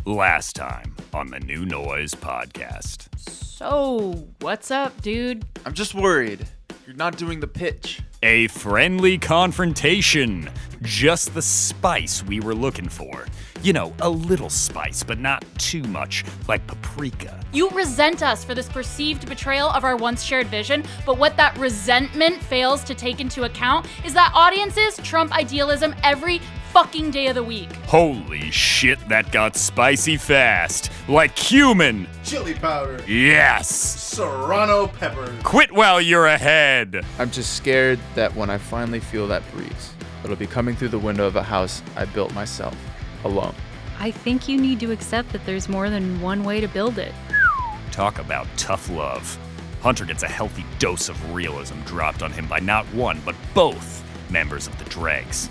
Last time on the New Noise podcast. So, what's up, dude? I'm just worried. You're not doing the pitch. A friendly confrontation. Just the spice we were looking for. You know, a little spice, but not too much, like paprika. You resent us for this perceived betrayal of our once shared vision, but what that resentment fails to take into account is that audiences trump idealism every fucking day of the week. Holy shit, that got spicy fast. Like cumin. Chili powder. Yes. Serrano pepper. Quit while you're ahead. I'm just scared that when I finally feel that breeze, it'll be coming through the window of a house I built myself, alone. I think you need to accept that there's more than one way to build it. Talk about tough love. Hunter gets a healthy dose of realism dropped on him by not one, but both members of the Dregs.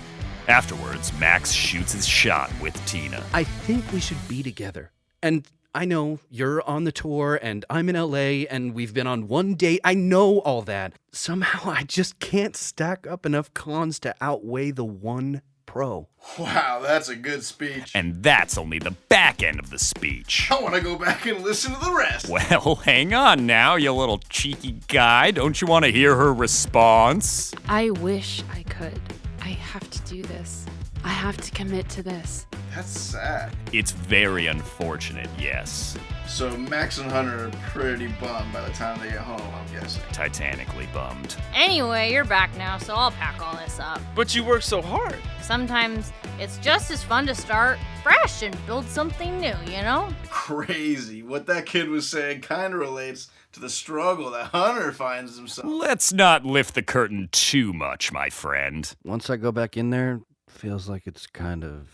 Afterwards, Max shoots his shot with Tina. I think we should be together. And I know you're on the tour and I'm in LA and we've been on one date. I know all that. Somehow I just can't stack up enough cons to outweigh the one pro. Wow, that's a good speech. And that's only the back end of the speech. I want to go back and listen to the rest. Well, hang on now, you little cheeky guy. Don't you want to hear her response? I wish I could. I have to do this. I have to commit to this. That's sad. It's very unfortunate, yes. So Max and Hunter are pretty bummed by the time they get home, I'm guessing. Titanically bummed. Anyway, you're back now, so I'll pack all this up. But you work so hard. Sometimes it's just as fun to start fresh and build something new, you know? Crazy. What that kid was saying kind of relates to the struggle that Hunter finds himself. Let's not lift the curtain too much, my friend. Once I go back in there, feels like it's kind of...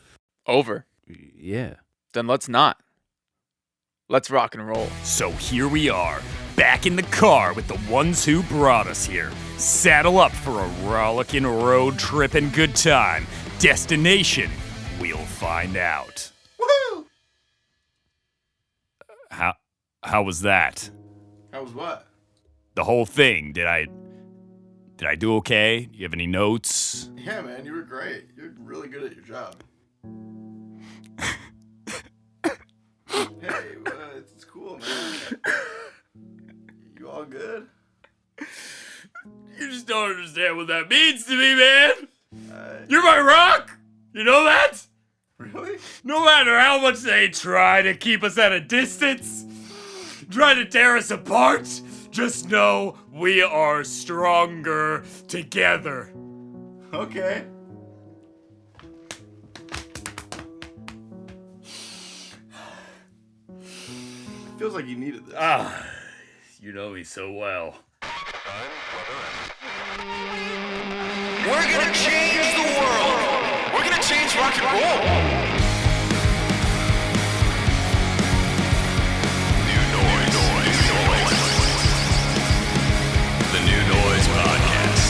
Over. Yeah. Then let's not. Let's rock and roll. So here we are, back in the car with the ones who brought us here. Saddle up for a rollicking road trip and good time. Destination, we'll find out. Woohoo! How was that? That was what? The whole thing. Did I do okay? You have any notes? Yeah, man, you were great. You're really good at your job. Hey, it's cool, man. You all good? You just don't understand what that means to me, man. You're my rock. You know that? Really? No matter how much they try to keep us at a distance, try to tear us apart, just know we are stronger together. Okay. Feels like you needed this. You know me so well. We're gonna change the world. We're gonna change rock and roll. New noise. The New Noise Podcast.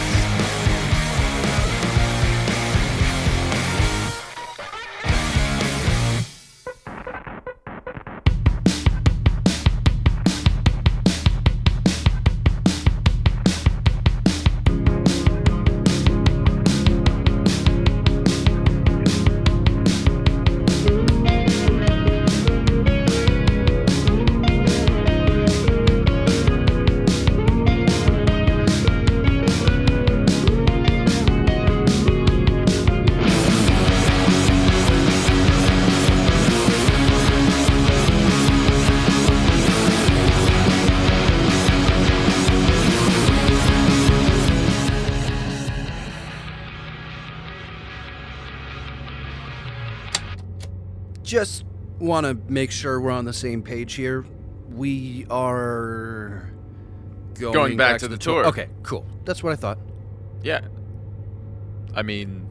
Just want to make sure we're on the same page here. We are... Going back to the tour. Okay, cool. That's what I thought. Yeah. I mean,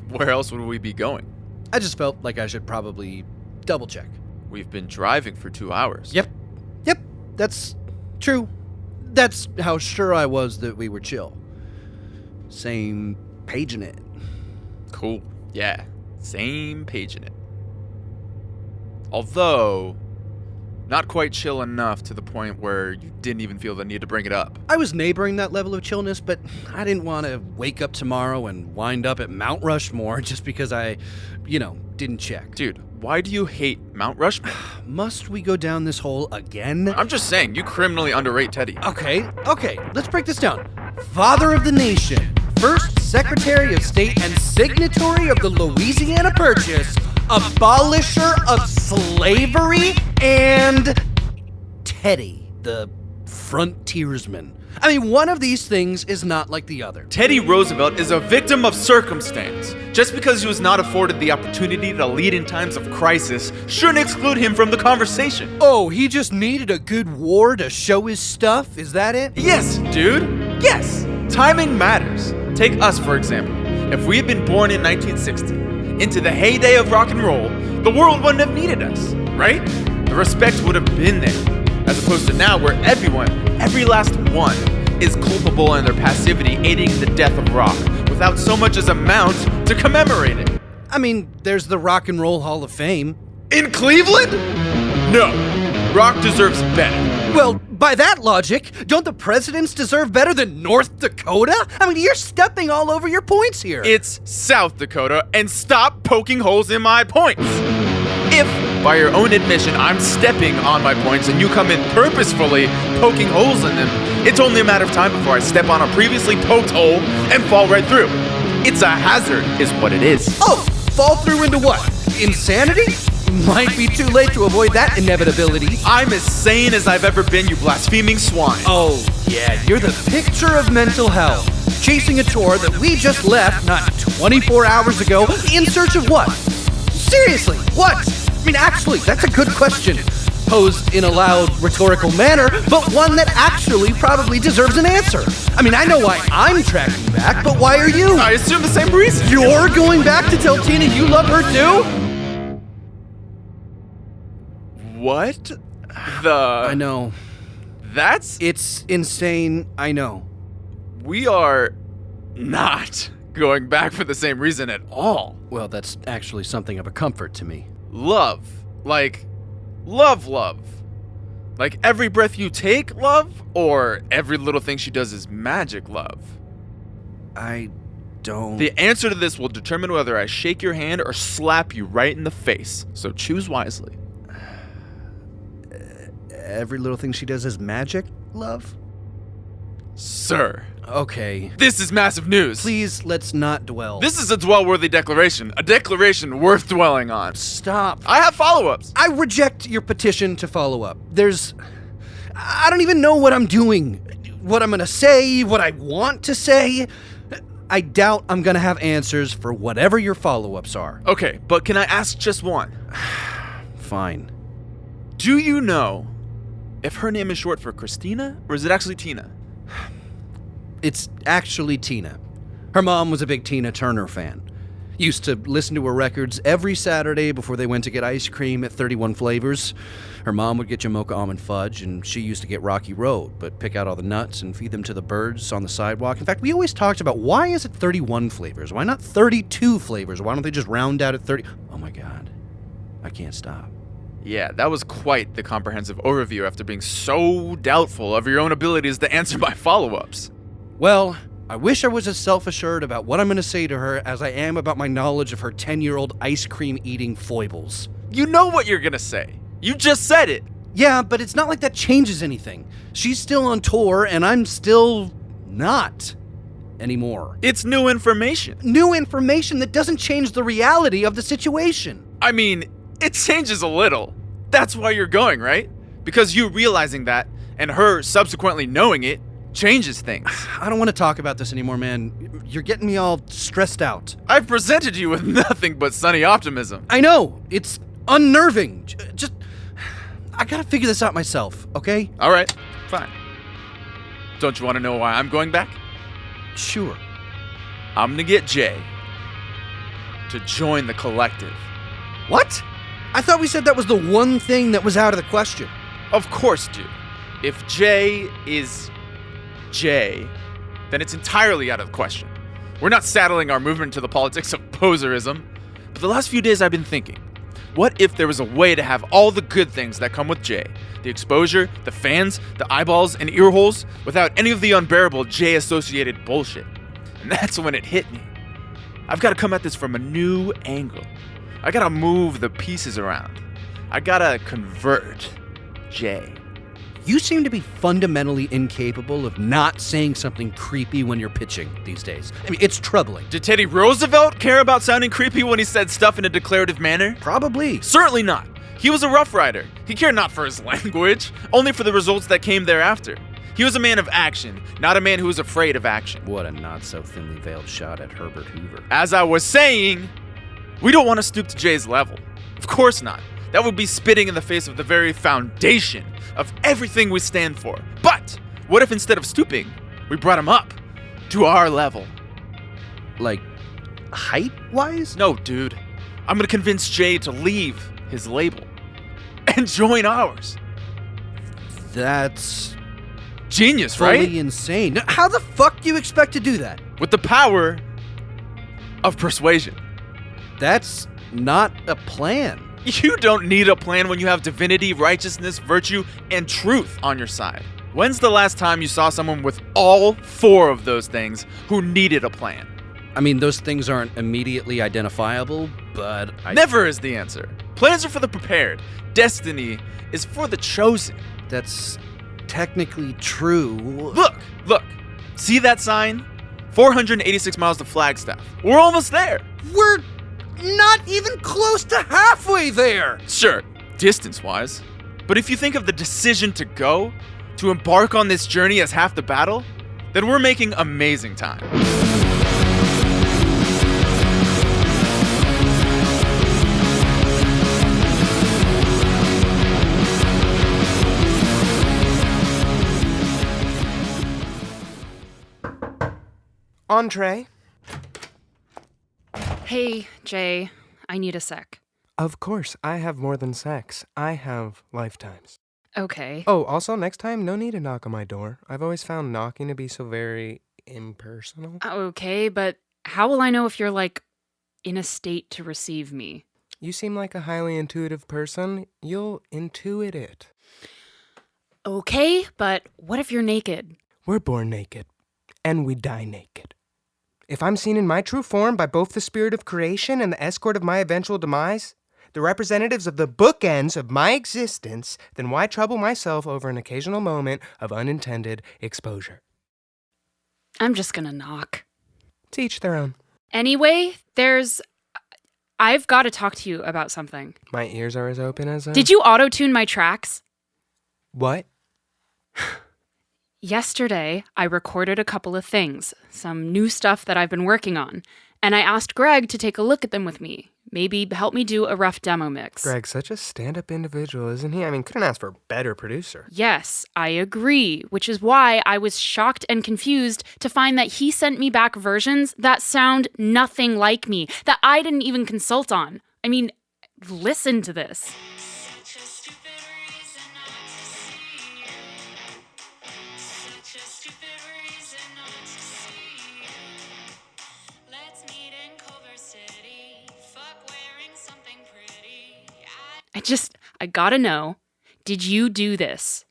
where else would we be going? I just felt like I should probably double check. We've been driving for 2 hours. Yep, that's true. That's how sure I was that we were chill. Same page in it. Cool. Yeah. Same page in it. Although, not quite chill enough to the point where you didn't even feel the need to bring it up. I was neighboring that level of chillness, but I didn't want to wake up tomorrow and wind up at Mount Rushmore just because I, didn't check. Dude, why do you hate Mount Rushmore? Must we go down this hole again? I'm just saying, you criminally underrate Teddy. Okay, let's break this down. Father of the nation, first Secretary of State and signatory of the Louisiana Purchase, abolisher of slavery, and Teddy, the frontiersman. I mean, one of these things is not like the other. Teddy Roosevelt is a victim of circumstance. Just because he was not afforded the opportunity to lead in times of crisis shouldn't exclude him from the conversation. Oh, he just needed a good war to show his stuff? Is that it? Yes, dude. Yes. Timing matters. Take us, for example. If we had been born in 1960, into the heyday of rock and roll, the world wouldn't have needed us, right? The respect would have been there. As opposed to now where everyone, every last one, is culpable in their passivity aiding the death of rock, without so much as a mount to commemorate it. I mean, there's the Rock and Roll Hall of Fame. In Cleveland? No. Rock deserves better. Well, by that logic, don't the presidents deserve better than North Dakota? I mean, you're stepping all over your points here. It's South Dakota, and stop poking holes in my points. If, by your own admission, I'm stepping on my points and you come in purposefully poking holes in them, it's only a matter of time before I step on a previously poked hole and fall right through. It's a hazard, is what it is. Oh, fall through into what? Insanity? Might be too late to avoid that inevitability. I'm as sane as I've ever been, you blaspheming swine. Oh, yeah, you're the picture of mental health. Chasing a tour that we just left not 24 hours ago in search of what? Seriously, what? I mean, actually, that's a good question. Posed in a loud, rhetorical manner, but one that actually probably deserves an answer. I mean, I know why I'm tracking back, but why are you? I assume the same reason. You're going back to tell Tina you love her too? What I know. It's insane, I know. We are not going back for the same reason at all. Well, that's actually something of a comfort to me. Love. Like, love. Like every breath you take, love? Or every little thing she does is magic love? I don't... The answer to this will determine whether I shake your hand or slap you right in the face. So choose wisely. Every little thing she does is magic love? Sir. Okay. This is massive news. Please, let's not dwell. This is a dwell-worthy declaration. A declaration worth dwelling on. Stop. I have follow-ups. I reject your petition to follow up. I don't even know what I'm doing. What I'm gonna say, what I want to say. I doubt I'm gonna have answers for whatever your follow-ups are. Okay, but can I ask just one? Fine. Do you know if her name is short for Christina, or is it actually Tina? It's actually Tina. Her mom was a big Tina Turner fan. Used to listen to her records every Saturday before they went to get ice cream at 31 Flavors. Her mom would get you mocha almond fudge, and she used to get Rocky Road, but pick out all the nuts and feed them to the birds on the sidewalk. In fact, we always talked about, why is it 31 flavors? Why not 32 flavors? Why don't they just round out at 30? Oh my God. I can't stop. Yeah, that was quite the comprehensive overview after being so doubtful of your own abilities to answer my follow-ups. Well, I wish I was as self-assured about what I'm going to say to her as I am about my knowledge of her 10-year-old ice cream eating foibles. You know what you're gonna say. You just said it. Yeah, but it's not like that changes anything. She's still on tour, and I'm still not anymore. It's new information. New information that doesn't change the reality of the situation. I mean, it changes a little. That's why you're going, right? Because you realizing that, and her subsequently knowing it, changes things. I don't want to talk about this anymore, man. You're getting me all stressed out. I've presented you with nothing but sunny optimism. I know. It's unnerving. I gotta figure this out myself, okay? All right, fine. Don't you want to know why I'm going back? Sure. I'm gonna get Jay to join the collective. What? I thought we said that was the one thing that was out of the question. Of course, dude. If Jay is Jay, then it's entirely out of the question. We're not saddling our movement to the politics of poserism. But the last few days I've been thinking, what if there was a way to have all the good things that come with Jay? The exposure, the fans, the eyeballs, and ear holes, without any of the unbearable Jay-associated bullshit. And that's when it hit me. I've got to come at this from a new angle. I gotta move the pieces around. I gotta convert Jay. You seem to be fundamentally incapable of not saying something creepy when you're pitching these days. I mean, it's troubling. Did Teddy Roosevelt care about sounding creepy when he said stuff in a declarative manner? Probably. Certainly not. He was a Rough Rider. He cared not for his language, only for the results that came thereafter. He was a man of action, not a man who was afraid of action. What a not-so-thinly veiled shot at Herbert Hoover. As I was saying, we don't want to stoop to Jay's level. Of course not. That would be spitting in the face of the very foundation of everything we stand for. But what if instead of stooping, we brought him up to our level? Like, height-wise? No, dude. I'm gonna convince Jay to leave his label and join ours. That's genius, fully right? insane. How the fuck do you expect to do that? With the power of persuasion. That's not a plan. You don't need a plan when you have divinity, righteousness, virtue, and truth on your side. When's the last time you saw someone with all 4 of those things who needed a plan? I mean, those things aren't immediately identifiable, but Never is the answer. Plans are for the prepared. Destiny is for the chosen. That's technically true. Look. See that sign? 486 miles to Flagstaff. We're almost there. We're not even close to halfway there. Sure, distance-wise. But if you think of the decision to go, to embark on this journey as half the battle, then we're making amazing time. Entree. Hey, Jay, I need a sec. Of course, I have more than sex. I have lifetimes. Okay. Oh, also, next time, no need to knock on my door. I've always found knocking to be so very impersonal. Okay, but how will I know if you're, like, in a state to receive me? You seem like a highly intuitive person. You'll intuit it. Okay, but what if you're naked? We're born naked, and we die naked. If I'm seen in my true form by both the spirit of creation and the escort of my eventual demise, the representatives of the bookends of my existence, then why trouble myself over an occasional moment of unintended exposure? I'm just gonna knock. To each their own. Anyway, I've got to talk to you about something. My ears are as open as Did you auto-tune my tracks? What? Yesterday, I recorded a couple of things, some new stuff that I've been working on, and I asked Greg to take a look at them with me. Maybe help me do a rough demo mix. Greg's such a stand-up individual, isn't he? I mean, couldn't ask for a better producer. Yes, I agree, which is why I was shocked and confused to find that he sent me back versions that sound nothing like me, that I didn't even consult on. I mean, listen to this. I gotta know, did you do this?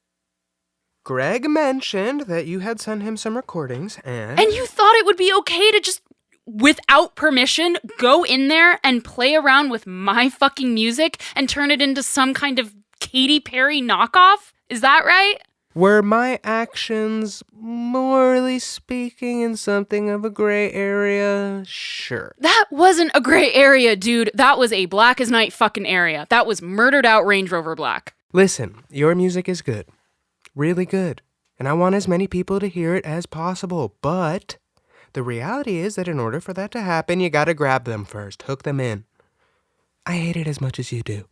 Greg mentioned that you had sent him some recordings and you thought it would be okay to just, without permission, go in there and play around with my fucking music and turn it into some kind of Katy Perry knockoff? Is that right? Were my actions, morally speaking, in something of a gray area? Sure. That wasn't a gray area, dude. That was a black as night fucking area. That was murdered out Range Rover Black. Listen, your music is good. Really good. And I want as many people to hear it as possible. But the reality is that in order for that to happen, you gotta grab them first, hook them in. I hate it as much as you do.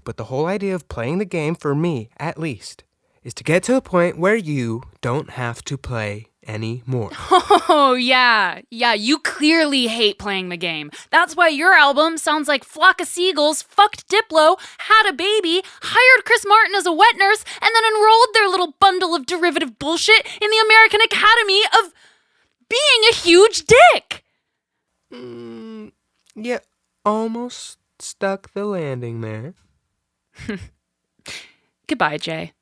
But the whole idea of playing the game, for me, at least, is to get to a point where you don't have to play anymore. Oh, yeah. Yeah, you clearly hate playing the game. That's why your album sounds like Flock of Seagulls fucked Diplo, had a baby, hired Chris Martin as a wet nurse, and then enrolled their little bundle of derivative bullshit in the American Academy of being a huge dick. You almost stuck the landing there. Goodbye, Jay.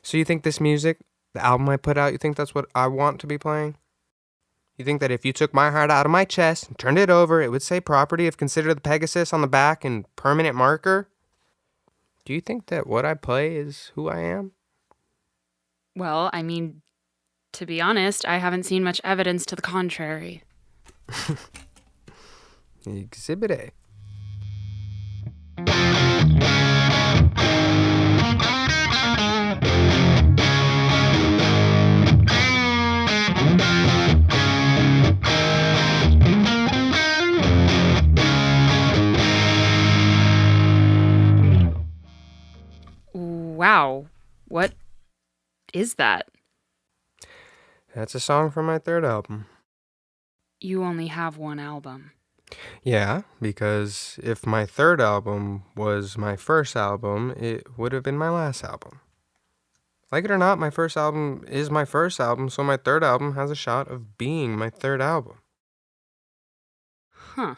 So you think this music, the album I put out, you think that's what I want to be playing? You think that if you took my heart out of my chest and turned it over, it would say property of Consider the Pegasus on the back in permanent marker? Do you think that what I play is who I am? Well, I mean, to be honest, I haven't seen much evidence to the contrary. Exhibit A. Wow, what is that? That's a song from my third album. You only have one album. Yeah, because if my third album was my first album, it would have been my last album. Like it or not, my first album is my first album, so my third album has a shot of being my third album. Huh.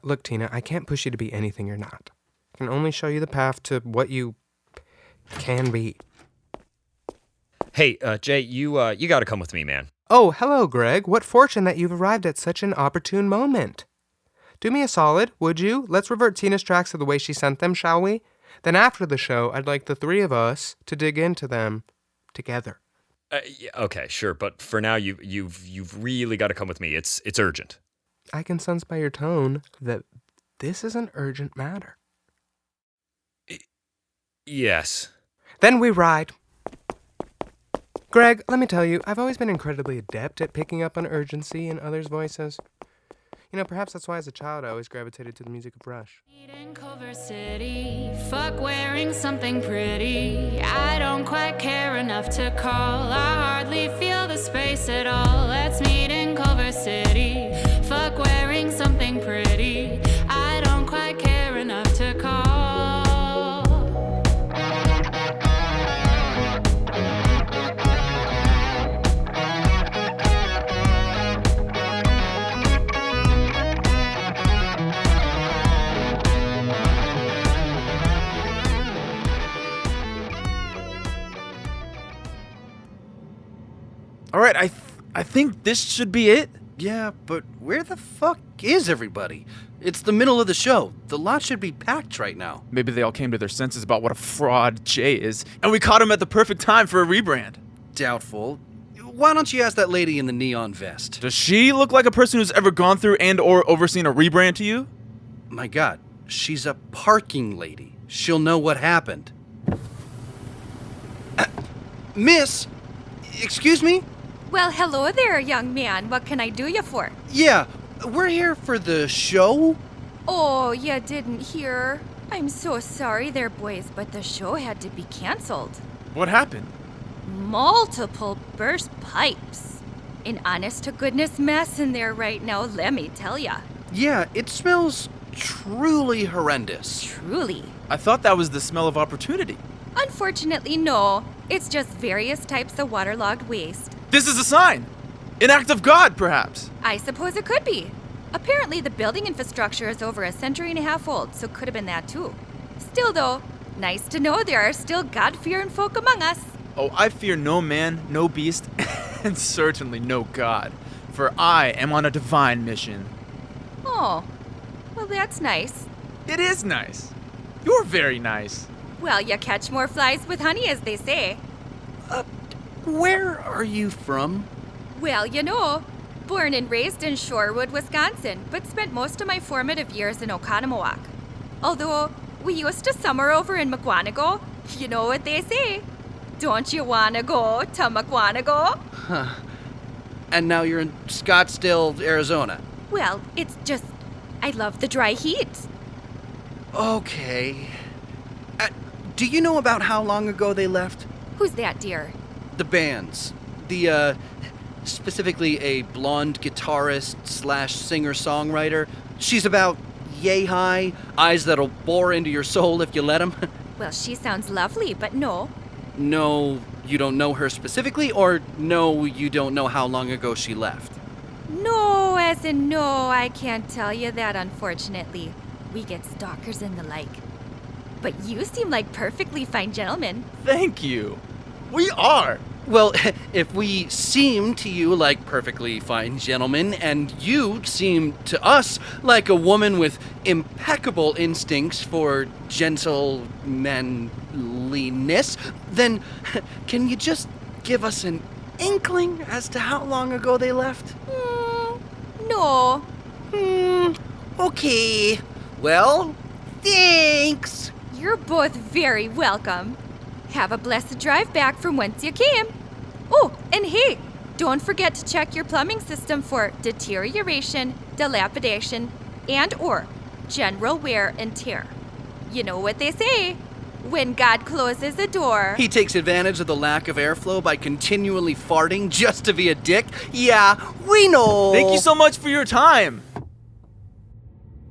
Look, Tina, I can't push you to be anything you're not. I can only show you the path to what you can be. Hey, Jay, you gotta come with me, man. Oh, hello, Greg. What fortune that you've arrived at such an opportune moment. Do me a solid, would you? Let's revert Tina's tracks to the way she sent them, shall we? Then after the show, I'd like the three of us to dig into them together. Yeah, okay, sure, but for now, you've really got to come with me. It's urgent. I can sense by your tone that this is an urgent matter. Yes. Then we ride. Greg, let me tell you, I've always been incredibly adept at picking up on urgency in others' voices. You know, perhaps that's why as a child I always gravitated to the music of Rush. In Culver City, fuck wearing something pretty. I don't quite care enough to call. I hardly feel the space at all. Let's meet in Culver City. Fuck wearing something pretty. I don't quite care enough to call. All right, I think this should be it. Yeah, but where the fuck is everybody? It's the middle of the show. The lot should be packed right now. Maybe they all came to their senses about what a fraud Jay is, and we caught him at the perfect time for a rebrand. Doubtful. Why don't you ask that lady in the neon vest? Does she look like a person who's ever gone through and or overseen a rebrand to you? My God, she's a parking lady. She'll know what happened. Miss, excuse me? Well, hello there, young man. What can I do you for? Yeah, we're here for the show. Oh, you didn't hear? I'm so sorry there, boys, but the show had to be canceled. What happened? Multiple burst pipes. An honest-to-goodness mess in there right now, let me tell ya. Yeah, it smells truly horrendous. Truly. I thought that was the smell of opportunity. Unfortunately, no. It's just various types of waterlogged waste. This is a sign. An act of God, perhaps. I suppose it could be. Apparently, the building infrastructure is over a century and a half old, so could have been that too. Still, though, nice to know there are still God-fearing folk among us. Oh, I fear no man, no beast, and certainly no God, for I am on a divine mission. Oh, well, that's nice. It is nice. You're very nice. Well, you catch more flies with honey, as they say. Where are you from? Well, you know, born and raised in Shorewood, Wisconsin, but spent most of my formative years in Oconomowoc. Although, we used to summer over in McWanago. You know what they say. Don't you wanna go to McWanago? Huh. And now you're in Scottsdale, Arizona. Well, it's just, I love the dry heat. Okay. Do you know about how long ago they left? Who's that, dear? The bands. Specifically a blonde guitarist / singer-songwriter. She's about yay high, eyes that'll bore into your soul if you let them. Well, she sounds lovely, but no. No, you don't know her specifically, or no, you don't know how long ago she left? No, as in no, I can't tell you that, unfortunately. We get stalkers and the like. But you seem like perfectly fine gentlemen. Thank you. We are. Well, if we seem to you like perfectly fine gentlemen, and you seem to us like a woman with impeccable instincts for gentlemanliness, then can you just give us an inkling as to how long ago they left? No. Okay. Well, thanks. You're both very welcome. Have a blessed drive back from whence you came. Oh, and hey, don't forget to check your plumbing system for deterioration, dilapidation, and or general wear and tear. You know what they say, when God closes a door... He takes advantage of the lack of airflow by continually farting just to be a dick? Yeah, we know. Thank you so much for your time.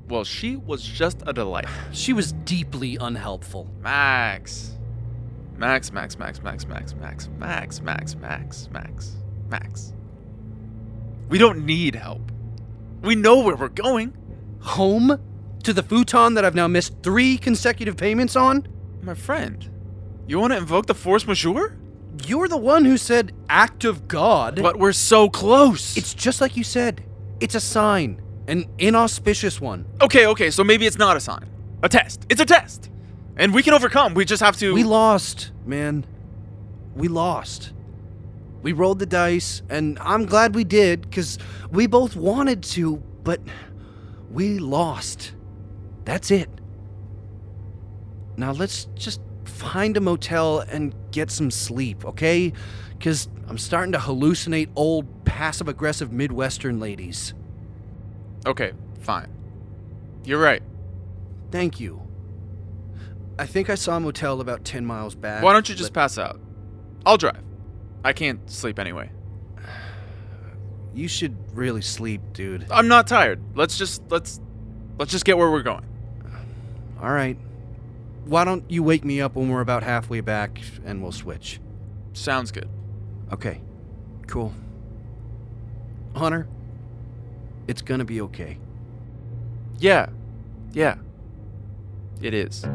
Well, she was just a delight. She was deeply unhelpful. Max. We don't need help. We know where we're going. Home? To the futon that I've now missed 3 consecutive payments on? My friend, you want to invoke the force majeure? You're the one who said act of God. But we're so close. It's just like you said. It's a sign. An inauspicious one. Okay, so maybe it's not a sign. A test. It's a test. And we can overcome. We just have to... We lost, man. We lost. We rolled the dice, and I'm glad we did, because we both wanted to, but we lost. That's it. Now let's just find a motel and get some sleep, okay? Because I'm starting to hallucinate old, passive-aggressive Midwestern ladies. Okay, fine. You're right. Thank you. I think I saw a motel about 10 miles back. Why don't you just pass out? I'll drive. I can't sleep anyway. You should really sleep, dude. I'm not tired. Let's just get where we're going. All right. Why don't you wake me up when we're about halfway back and we'll switch? Sounds good. Okay. Cool. Hunter, it's gonna be okay. Yeah. It is.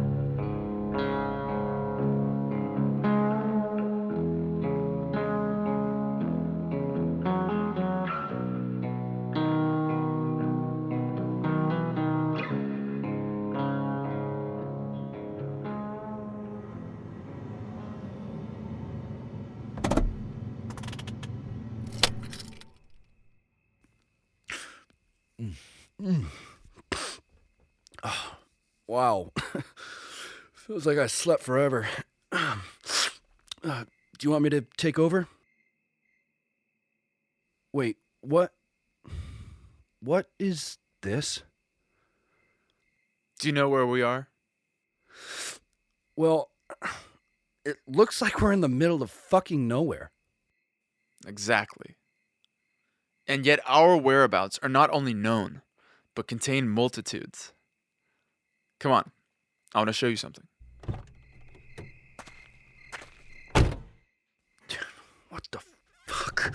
Oh, wow. Feels like I slept forever. Do you want me to take over? Wait, what? What is this? Do you know where we are? Well, it looks like we're in the middle of fucking nowhere. Exactly. And yet our whereabouts are not only known, but contain multitudes. Come on, I want to show you something. What the fuck?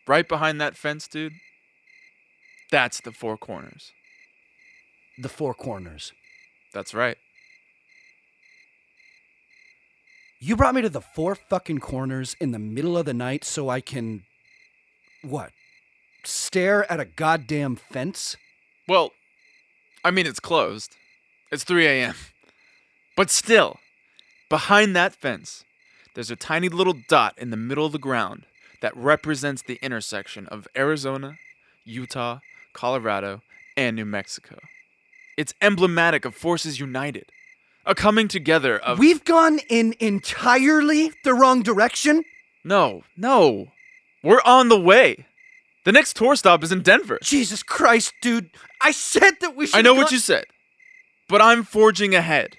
Right behind that fence, dude, that's the Four Corners. The Four Corners. That's right. You brought me to the Four fucking Corners in the middle of the night so I can... what? Stare at a goddamn fence? Well, I mean, it's closed. It's 3 a.m. But still, behind that fence, there's a tiny little dot in the middle of the ground that represents the intersection of Arizona, Utah, Colorado, and New Mexico. It's emblematic of forces united. A coming together of... We've gone in entirely the wrong direction? No. We're on the way. The next tour stop is in Denver. Jesus Christ, dude. I said that we should... I know what you said. But I'm forging ahead.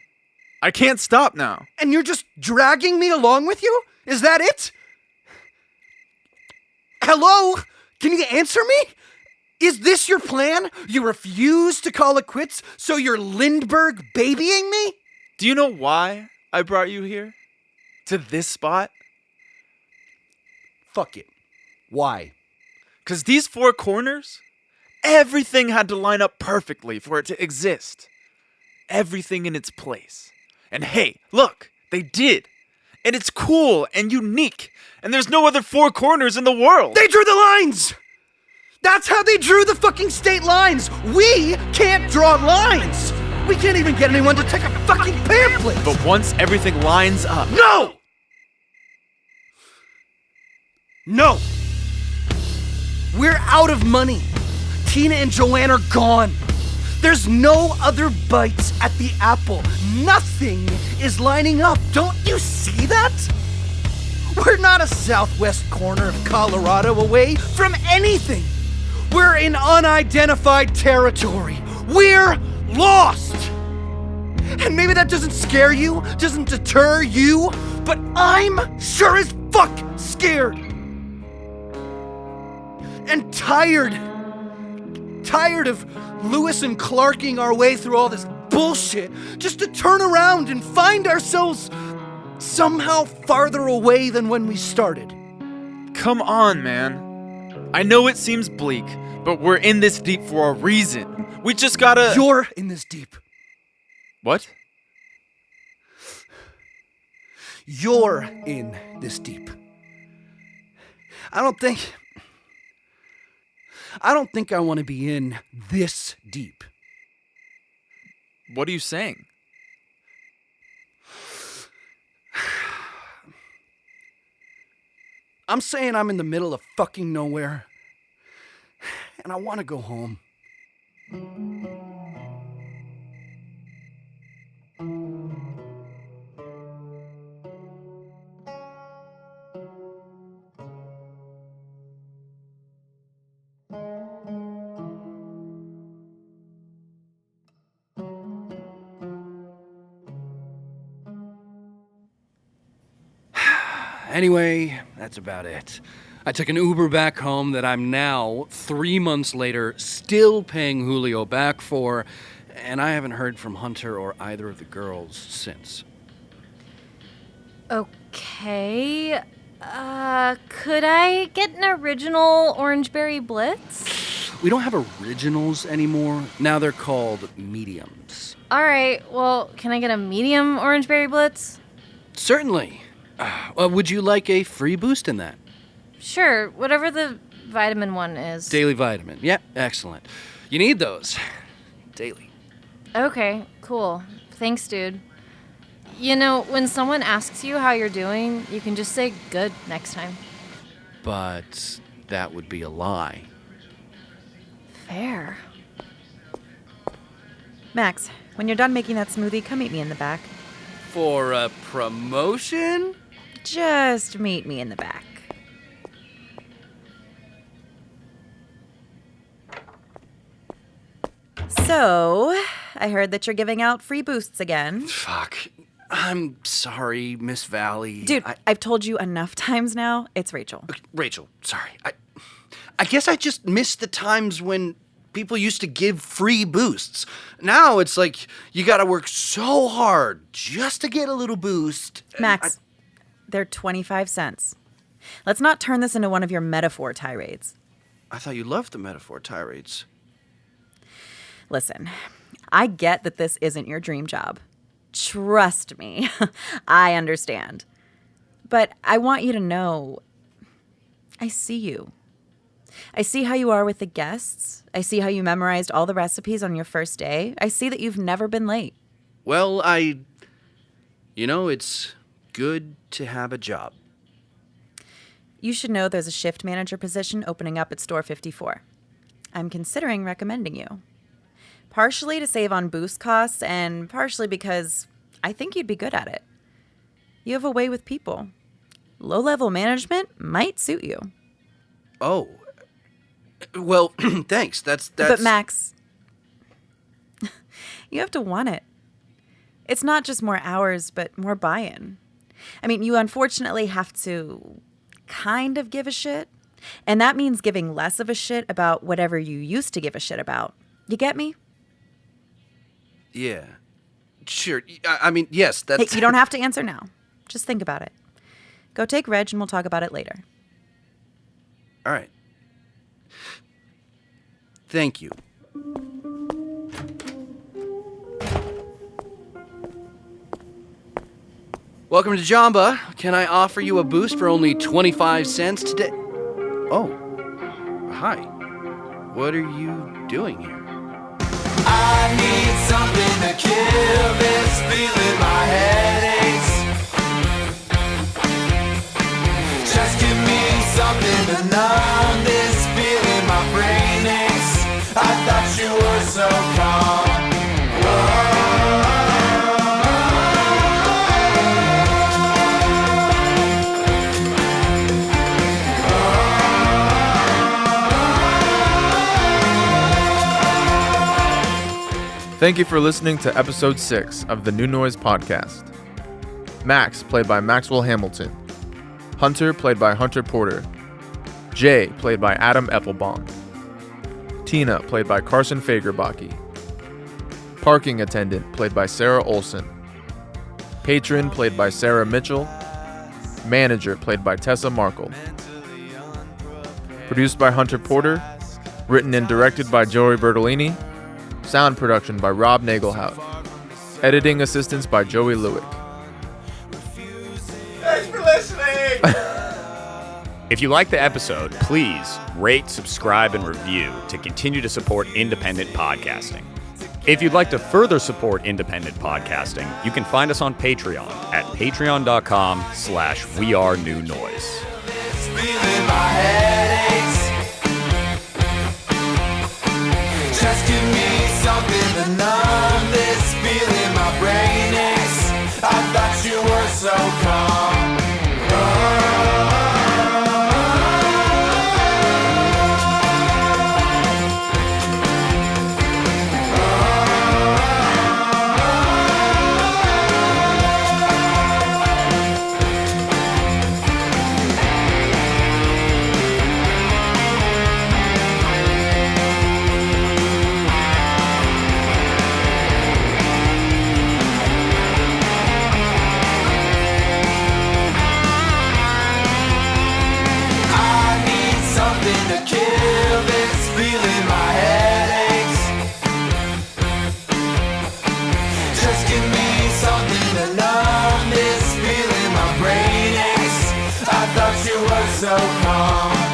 I can't stop now. And you're just dragging me along with you? Is that it? Hello? Can you answer me? Is this your plan? You refuse to call it quits, so you're Lindbergh babying me? Do you know why I brought you here? To this spot? Fuck it. Why? 'Cause these Four Corners, Everything had to line up perfectly for it to exist. Everything in its place. And hey, look, they did. And it's cool and unique. And there's no other four corners in the world. They drew the lines! That's how they drew the fucking state lines! We can't draw lines! We can't even get anyone to take a fucking pamphlet! But once everything lines up... No! No! We're out of money. Tina and Joanne are gone. There's no other bites at the apple. Nothing is lining up. Don't you see that? We're not a southwest corner of Colorado away from anything. We're in unidentified territory. We're lost. And maybe that doesn't scare you, doesn't deter you, but I'm sure as fuck scared. And tired of Lewis and Clarking our way through all this bullshit just to turn around and find ourselves somehow farther away than when we started. Come on, man. I know it seems bleak, but we're in this deep for a reason. We just gotta... You're in this deep. What? You're in this deep. I don't think I want to be in this deep. What are you saying? I'm saying I'm in the middle of fucking nowhere, and I want to go home. Anyway, that's about it. I took an Uber back home that I'm now, 3 months later, still paying Julio back for, and I haven't heard from Hunter or either of the girls since. Okay. Could I get an original Orangeberry Blitz? We don't have originals anymore. Now they're called mediums. All right, well, can I get a medium Orangeberry Blitz? Certainly. Would you like a free boost in that? Sure, whatever the vitamin one is. Daily vitamin. Yeah, excellent. You need those. Daily. Okay, cool. Thanks, dude. You know, when someone asks you how you're doing, you can just say good next time. But that would be a lie. Fair. Max, when you're done making that smoothie, come meet me in the back. For a promotion? Just meet me in the back. So, I heard that you're giving out free boosts again. Fuck. I'm sorry, Miss Valley. Dude, I've told you enough times now. It's Rachel. Rachel, sorry. I guess I just missed the times when people used to give free boosts. Now it's like you gotta work so hard just to get a little boost. Max, they're 25 cents. Let's not turn this into one of your metaphor tirades. I thought you loved the metaphor tirades. Listen, I get that this isn't your dream job. Trust me, I understand. But I want you to know, I see you. I see how you are with the guests. I see how you memorized all the recipes on your first day. I see that you've never been late. Well, it's good to have a job. You should know there's a shift manager position opening up at Store 54. I'm considering recommending you. Partially to save on boost costs and partially because I think you'd be good at it. You have a way with people. Low-level management might suit you. Oh. Well, thanks. That's... But Max, you have to want it. It's not just more hours, but more buy-in. I mean, you unfortunately have to kind of give a shit. And that means giving less of a shit about whatever you used to give a shit about. You get me? Yeah. Sure. I mean, yes, that's... Hey, you don't have to answer now. Just think about it. Go take Reg and we'll talk about it later. All right. Thank you. Welcome to Jamba. Can I offer you a boost for only 25 cents today? Oh, hi. What are you doing here? I need something to kill this feeling my headaches. Just give me something to numb this feeling my brain aches. I thought you were so calm. Thank you for listening to episode 6 of the New Noise podcast. Max, played by Maxwell Hamilton. Hunter, played by Hunter Porter. Jay, played by Adam Epelbaum. Tina, played by Carson Fagerbakke. Parking attendant, played by Sara Olsen. Patron, played by Sara Mitchell. Manager, played by Tessa Markle. Produced by Hunter Porter. Written and directed by Joey Bertolini. Sound production by Rob Nagelhout. Editing assistance by Joey Leweck. Thanks for listening! If you like the episode, please rate, subscribe, and review to continue to support independent podcasting. If you'd like to further support independent podcasting, you can find us on Patreon at patreon.com/wearenewnoise. Feeling my headaches. Just give me something to numb this feeling my brain aches. I thought you were so calm. So calm.